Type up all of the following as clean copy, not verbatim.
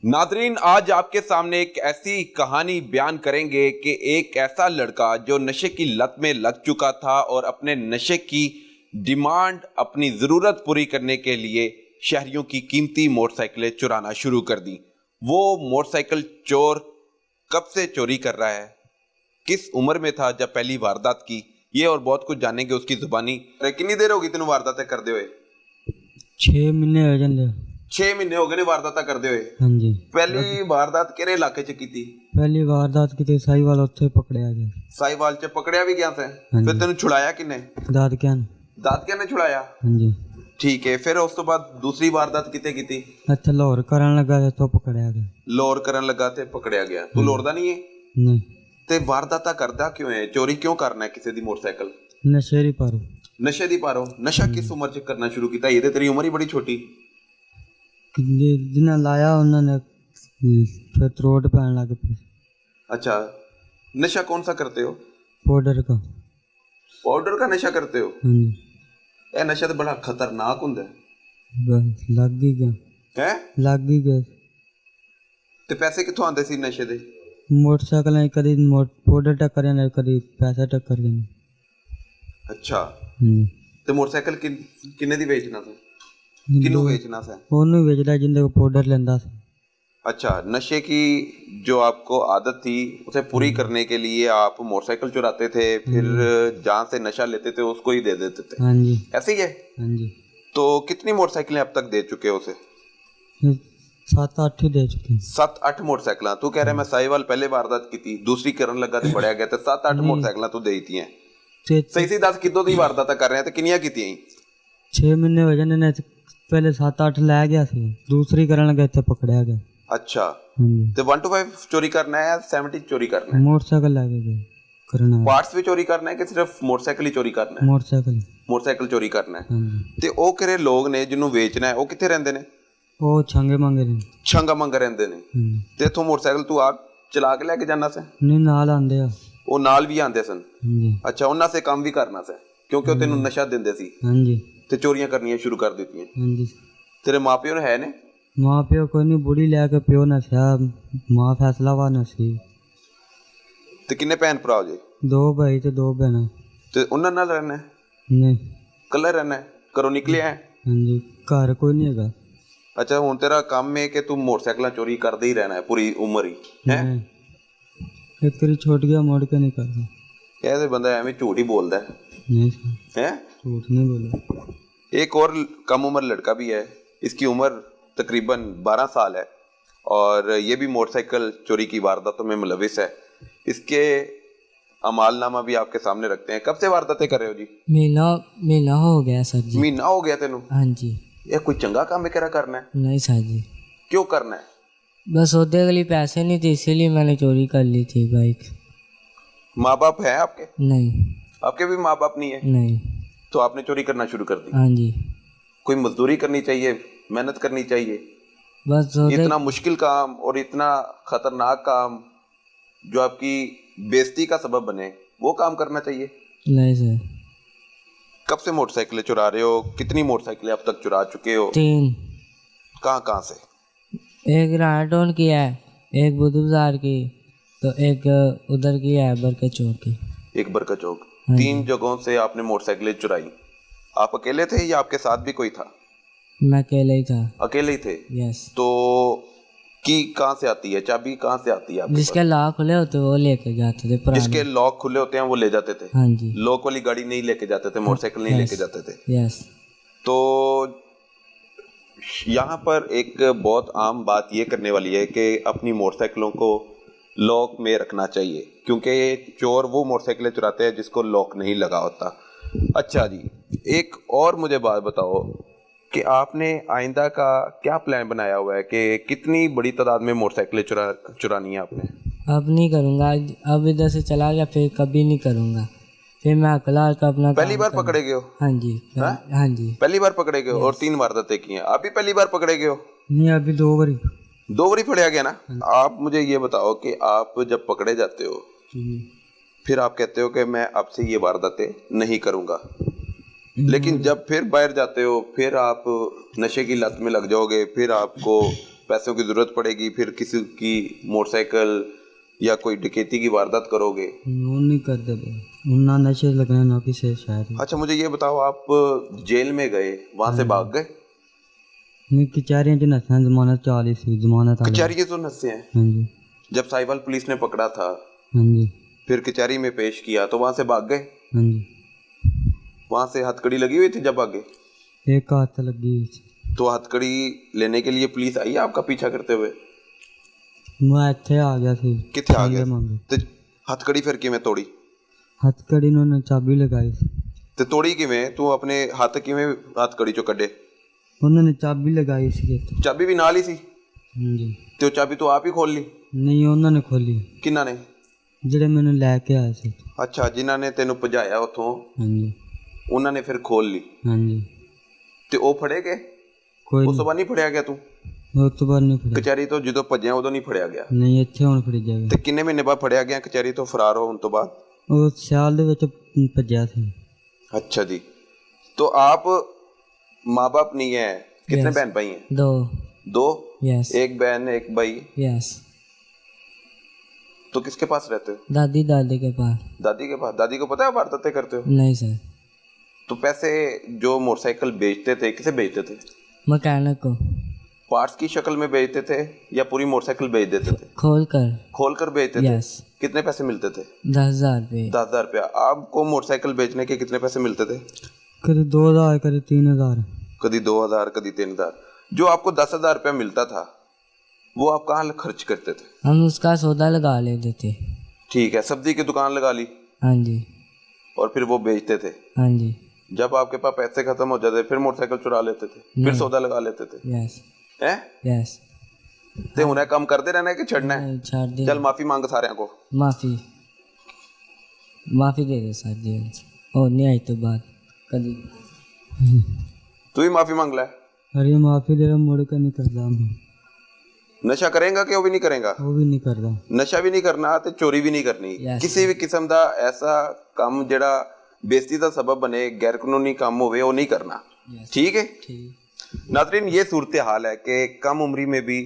Nadreen, आज आपके सामने एक ऐसी कहानी बयान करेंगे कि एक ऐसा लड़का जो नशे की लत में लग चुका था और अपने नशे की डिमांड, अपनी ज़रूरत पूरी करने के लिए शहरियों की कीमती मोटरसाइकिलें चुराना शुरू कर दी। वो मोटरसाइकिल चोर कब से चोरी कर रहा है, किस उम्र में था जब पहली वारदात की, ये और बहुत कुछ जानेंगे उसकी जुबानी। कितनी देर होगी तेन वारदातें करते हुए? 6 महीने हो जाते। 6 महीने हो गए ने वारदात करते हुए। हाँ जी। पहली वारदात किहड़े इलाके च की थी? पहली वारदात की साहिवाल उत्थे पकड़िया गया। साहिवाल च पकड़िया भी गया से? फिर तेन छुड़ाया किने? दादकियां ने छुड़ाया। हाँ जी। ठीक है, फिर उस तो बाद दूसरी वारदात किते की थी? इत्थे लाहौर करन लगा तो पकड़िया गया। लाहौर करन लगा ते पकड़िया गया। तू लाहौर दा नहीं है? नहीं। ते वारदाता करदा क्यों है? चोरी क्यों करना है किसी दी मोटरसाइकिल? नशे दी पारो। नशे दी पारो। नशा किस उम्र च करना शुरू किया? ये ते तेरी उम्र ही बड़ी छोटी। जिन्हें लाया उन्होंने फिर त्रोट पैन लग पई। अच्छा, नशा कौन सा करते हो? पाउडर का। पाउडर का नशा करते हो? हाँ जी। यह नशा तो बड़ा खतरनाक हुंदा है। बस लग ही गया। हैं? लग ही गया। ते पैसे कित्थों आंदे सी नशे दे? मोटरसाइकिल कदी पाउडर टक्कर ने कदी पैसा टक्कर ने। अच्छा। ते मोटरसाइकिल किन्ने दी बेचना था? किन्नू बेचना था? ओनू बेचदा जिंदे को पाउडर लेंदा था। अच्छा, नशे की जो आपको आदत थी उसे पूरी करने के लिए आप मोटरसाइकिल चुराते थे, फिर जहाँ से नशा लेते थे उसको ही दे देते थे। हाँ जी। ऐसे ही है? हाँ जी। तो कितनी मोटरसाइकिलें अब तक दे चुके हो उसे? 7-8 ही दे चुके। 7-8 मोटरसाइकिल? तू कह रहा है मैं साहिवाल पहले वारदात की थी, दूसरी करन लगा तो बढ़िया गया, तो 7-8 मोटरसाइकिल तू दे दी हैं। सही सी दस किदों दी वारदात कर रहे हैं, तो किनियां कीतियां? 6 महीने हो जाने ने। पहले 7-8 लै गया सी, दूसरी करन लगा इत्थे पकड़िया गया। अच्छा। तो 1 to 5 चोरी करना है या 70 चोरी करना है? मोटरसाइकिल लेके गए करना। पार्ट्स भी चोरी करना है कि सिर्फ मोटरसाइकिल ही चोरी करना है? मोटरसाइकिल चोरी करना है। ते ओ किहड़े लोग ने जिन्हों बेचना है, ओ कित्थे रहंदे ने? ओ छंगे मंगे ने। छंगा मंग रहंदे ने। ते इथों मोटरसाइकिल तू आप चला के लेके जाना से? नहीं, नाल आंदे आ। ओ नाल भी आंदे सन? अच्छा, उन्हां से काम भी करना से क्योंकि ओ तेनू नशा दिंदे सी? हां जी। ते चोरियां करनियां शुरू कर दित्तियां? हां जी। तेरे माँ प्यो है ने? माँ प्यो कोई नहीं, बुढ़ी लेके प्यो नशा, माँ फैसलाबाद नसी। ते किन्ने भैन भरा जे? 2 भाई ते 2 बहना। ते उन्हां नाल रहना है? नहीं। कल्ला रहना है? घरों निकले है? हां जी। घर कोई नहीं हैगा। अच्छा, हुण तेरा काम है कि तू मोटरसाइकिल चोरी करदे ही रहना है पूरी उम्र ही है? एक तेरी छोट गया मोड़ के नहीं करदा। ऐसे बंदा एवें झूठ ही बोलदा है। नहीं है? झूठ नहीं बोला। एक और कम उम्र लड़का भी है, इसकी उम्र तकरीबन 12 साल है और ये भी मोटरसाइकिल चोरी की वारदातों में मुलविस है। इसके अमालनामा भी आपके सामने रखते हैं। कब से वारदातें कर रहे हो जी? महीना हो गया सर जी। महीना हो गया तेनू? हाँ जी। ये कोई चंगा काम है करना है? नहीं सर जी। क्यों करना है? बस ओदे के लिए पैसे नहीं थे, इसीलिए मैंने चोरी कर ली थी बाइक। माँ बाप है आपके? नहीं। आपके भी माँ बाप नहीं है? नहीं। तो आपने चोरी करना शुरू कर दी? हाँ जी। कोई मजदूरी करनी चाहिए, मेहनत करनी चाहिए। बस इतना मुश्किल काम और इतना खतरनाक काम जो आपकी बेइज्जती का सबब बने, वो काम करना चाहिए। नहीं सर। कब से मोटरसाइकिलें चुरा रहे हो? कितनी मोटरसाइकिलें अब तक चुरा चुके हो? 3। कहाँ से? एक राटोन की है, एक बुद्ध बाजार की, तो एक उधर की है बरका चौक की। एक बरका चौक। 3 जगहों से आपने मोटरसाइकिलें चुराई। आप अकेले थे या आपके साथ भी कोई था? मैं अकेले ही था। अकेले ही थे? यस। तो की कहाँ से आती है? चाबी कहाँ से आती है आपके? जिसके लॉक खुले होते वो लेके जाते थे। जिसके लॉक खुले होते हैं वो ले जाते थे? हाँ जी। लॉक वाली गाड़ी नहीं लेके जाते थे, मोटरसाइकिल नहीं लेके जाते थे? यस। तो यहाँ पर एक बहुत आम बात ये करने वाली है कि अपनी मोटरसाइकिलों को लॉक में रखना चाहिए, क्योंकि चोर वो मोटरसाइकिलें चुराते हैं जिसको लॉक नहीं लगा होता। अच्छा जी, एक और मुझे बात बताओ कि आपने आइंदा का क्या प्लान बनाया हुआ है कि कितनी बड़ी तादाद में मोटरसाइकिलें चुरानी है आपने? अब नहीं करूँगा, अब इधर से चला गया, फिर कभी नहीं करूँगा। फिर मैं अकेला अपना पहली बार पकड़े गए हो? हाँ जी। हाँ जी। पहली बार पकड़े गए हो और 3 वारदातें की हैं। आप भी पहली बार पकड़े गए हो? नहीं, अभी 2 बारी पकड़ा गया ना। आप मुझे ये बताओ कि आप जब पकड़े जाते हो फिर आप कहते हो कि मैं आपसे ये वारदातें नहीं करूँगा, लेकिन जब फिर बाहर जाते हो फिर आप नशे की लत में लग जाओगे, फिर आपको पैसों की जरूरत पड़ेगी, फिर किसी की मोटरसाइकिल या कोई डकैती की वारदात करोगे। वो नहीं करते ना, नशे लगने ना किसी शहर। अच्छा मुझे ये बताओ, आप जेल में गए, वहां से भाग गए? नहीं, कचहरियां च नस्सा जमानत 40 सी जमानत आ गई। कचहरी तो नस्से हैं। हाँ जी। जब साहिवाल पुलिस ने पकड़ा था, हाँ जी। फिर कचहरी में पेश किया तो वहां से भाग गए? हाँ जी। वहां से हथकड़ी लगी हुई थी जब भागे? एक हाथ लगी हुई थी। तो हथकड़ी लेने के लिए पुलिस आई आपका पीछा करते हुए? मैं इत्थे आ गया थी। कितने आ गया? मांगे तो हथकड़ी फिर किवें तोड़ी? हथकड़ी उन्होंने चाबी लगाई सी। ਤੇ ਤੋੜੀ ਕਿਵੇਂ? ਤੂੰ ਆਪਣੇ ਹੱਥ ਕਿਵੇਂ ਹੱਥਕੜੀ ਚੋਂ ਕੱਢੇ? उन्होंने चाबी लगाई सी। ਚਾਬੀ ਵੀ ਨਾਲ ਹੀ ਸੀ? हाँ जी। ਤੇ ਉਹ ਚਾਬੀ ਤੂੰ ਆਪ ਹੀ ਖੋਲ ਲਈ? नहीं, उन्होंने खोली। ਕਿੰਨਾ ਨੇ? ਜਿਹੜੇ ਮੈਨੂੰ ਲੈ ਕੇ ਆਏ ਸੀ। ਅੱਛਾ, ਜਿਨ੍ਹਾਂ ਨੇ ਤੈਨੂੰ ਭਜਾਇਆ ਉੱਥੋਂ हाँ जी। ਉਹਨਾਂ ਨੇ ਫਿਰ ਖੋਲ ਲਈ हाँ जी। ਤੇ ਉਹ ਫੜੇ ਗਏ? कोई ਉਸ ਤੋਂ ਬਾਅਦ ਨਹੀਂ ਫੜਿਆ ਗਿਆ ਤੂੰ? ਉਸ ਤੋਂ ਬਾਅਦ ਨਹੀਂ ਫੜਿਆ। ਕਚਹਿਰੀ ਤੋਂ ਜਦੋਂ ਭੱਜਿਆ ਉਦੋਂ ਨਹੀਂ ਫੜਿਆ ਗਿਆ? ਨਹੀਂ, ਇੱਥੇ ਹੁਣ ਫੜੀ ਜਾਵੇ। ਤੇ ਕਿੰਨੇ ਮਹੀਨੇ ਬਾਅਦ ਫੜਿਆ ਗਿਆ ਕਚਹਿਰੀ ਤੋਂ ਫਰਾਰ ਹੋਣ ਤੋਂ ਬਾਅਦ? ਉਹ ਸਿਆਲ ਦੇ ਵਿੱਚ ਭੱਜਿਆ ਸੀ। अच्छा जी, तो आप माँ बाप नहीं है, कितने Yes. बहन भाई हैं? दो। दो? यस। एक बहन एक भाई। यस। तो किसके पास रहते हो? दादी के पास। दादी के पास? दादी को पता है वारदातें करते हो? नहीं सर। तो पैसे जो मोटरसाइकिल बेचते थे किसे बेचते थे? मैकेनिक को। पार्ट्स की शक्ल में बेचते थे या पूरी मोटरसाइकिल बेच देते थे? खोल कर बेचते थे। यस। कितने पैसे मिलते थे? 10,000 रुपये। 10,000 रुपया। आपको मोटरसाइकिल बेचने के कितने पैसे मिलते थे? कभी 2,000 कभी 3,000। कभी 2,000 कभी 3,000। जो आपको 10,000 रुपया मिलता था वो आप कहाँ खर्च करते थे? हम उसका सौदा लगा लेते थे। ठीक है, सब्जी की दुकान लगा ली हाँ जी। और फिर वो बेचते थे। हाँ जी। जब आपके पास पैसे खत्म हो जाते फिर मोटरसाइकिल चुरा लेते थे, फिर सौदा लगा लेते थे। यस। हैं? यस। ते हुने काम करते रहना है कि छड़ना है? नहीं, छोड़ दे। चल माफी मांग सारे को। माफी दे दे सर जी। और नहीं आई तो बात कभी। तू ही माफी मांग ले। अरे माफी दे रहा, मुड़ के नहीं करता मैं। नशा करेगा कि वो भी नहीं करेगा? वो भी नहीं करता। नशा भी नहीं करना ते चोरी भी नहीं करनी। Yes. किसी भी किस्म का ऐसा काम जेड़ा बेइज्जती का सबब बने, गैर कानूनी काम होवे, वो नहीं करना। Yes. ठीक है? ठीक। नाज़रीन, ये सूरत हाल है कि कम उम्री में भी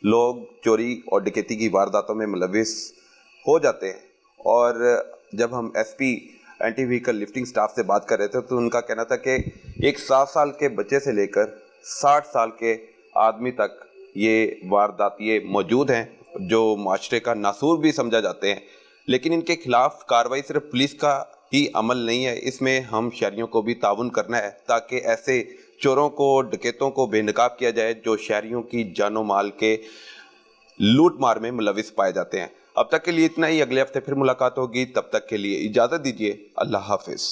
लोग चोरी और डकैती की वारदातों में मुलविस हो जाते हैं। और जब हम SP anti vehicle lifting staff से बात कर रहे थे तो उनका कहना था कि एक 7 साल के बच्चे से लेकर 60 साल के आदमी तक ये वारदातिये मौजूद हैं जो माशरे का नासूर भी समझा जाते हैं। लेकिन इनके खिलाफ कार्रवाई सिर्फ पुलिस का ही अमल नहीं है, इसमें हम शहरियों को भी ताउन करना है ताकि ऐसे चोरों को, डकैतों को बेनकाब किया जाए जो शहरियों की जानो माल के लूट मार में मुलविस पाए जाते हैं। अब तक के लिए इतना ही, अगले हफ्ते फिर मुलाकात होगी, तब तक के लिए इजाज़त दीजिए। अल्लाह हाफिज़।